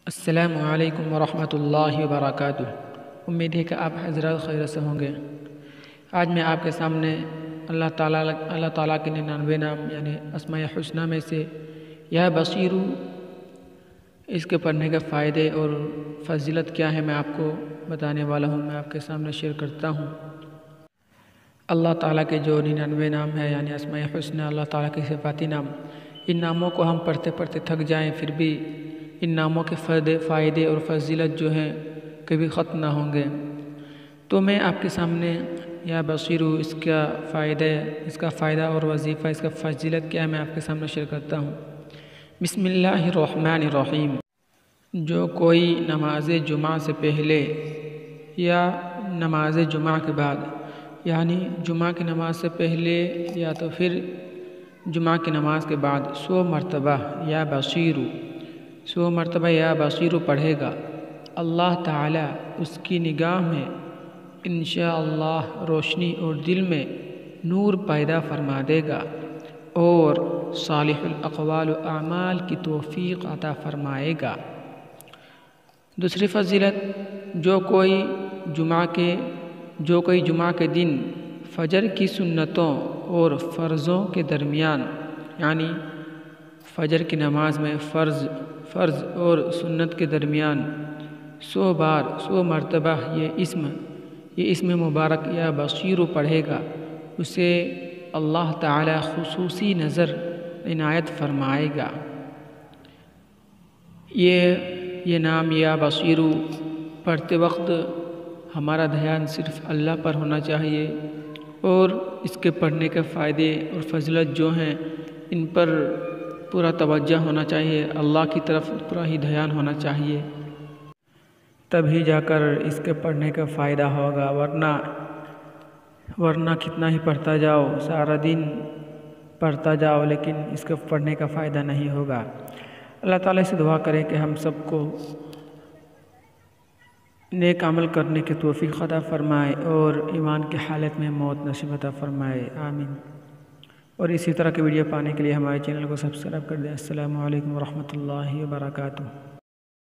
السلام علیکم ورحمۃ اللہ وبرکاتہ۔ امید ہے کہ آپ حضرات خیر سے ہوں گے۔ آج میں آپ کے سامنے اللہ تعالیٰ کے 99 نام یعنی اسماء الحسنی میں سے یا بصیرو اس کے پڑھنے کے فائدے اور فضیلت کیا ہے میں آپ کو بتانے والا ہوں، میں آپ کے سامنے شیئر کرتا ہوں۔ اللہ تعالیٰ کے جو 99 نام ہے یعنی اسماء الحسنی، اللہ تعالیٰ کے صفاتی نام، ان ناموں کو ہم پڑھتے پڑھتے تھک جائیں پھر بھی ان ناموں کے فائدے اور فضیلت جو ہیں کبھی ختم نہ ہوں گے۔ تو میں آپ کے سامنے یا بصیرو اس کا فائدہ اور وظیفہ، اس کا فضیلت کیا ہے میں آپ کے سامنے شیئر کرتا ہوں۔ بسم اللہ الرحمن الرحیم۔ جو کوئی نماز جمعہ سے پہلے یا نماز جمعہ کے بعد یعنی جمعہ کی نماز سے پہلے یا تو پھر جمعہ کی نماز کے بعد 100 مرتبہ یا بصیرو پڑھے گا، اللہ تعالیٰ اس کی نگاہ میں انشاءاللہ روشنی اور دل میں نور پیدا فرما دے گا اور صالح الاقوال و اعمال کی توفیق عطا فرمائے گا۔ دوسری فضیلت، جو کوئی جمعہ کے دن فجر کی سنتوں اور فرضوں کے درمیان یعنی فجر کی نماز میں فرض اور سنت کے درمیان 100 مرتبہ یہ اسم مبارک یا بصیرو پڑھے گا، اسے اللہ تعالی خصوصی نظر عنایت فرمائے گا۔ یہ نام یا بصیرو پڑھتے وقت ہمارا دھیان صرف اللہ پر ہونا چاہیے اور اس کے پڑھنے کے فائدے اور فضیلت جو ہیں ان پر پورا توجہ ہونا چاہیے، اللہ کی طرف پورا ہی دھیان ہونا چاہیے، تبھی جا کر اس کے پڑھنے کا فائدہ ہوگا، ورنہ کتنا ہی پڑھتا جاؤ، سارا دن پڑھتا جاؤ لیکن اس کے پڑھنے کا فائدہ نہیں ہوگا۔ اللہ تعالیٰ سے دعا کریں کہ ہم سب کو نیک عمل کرنے کی توفیق عطا فرمائے اور ایمان کی حالت میں موت نصیب عطا فرمائے، آمین۔ اور اسی طرح کی ویڈیو پانے کے لیے ہمارے چینل کو سبسکرائب کر دیں۔ السلام علیکم ورحمۃ اللہ وبرکاتہ۔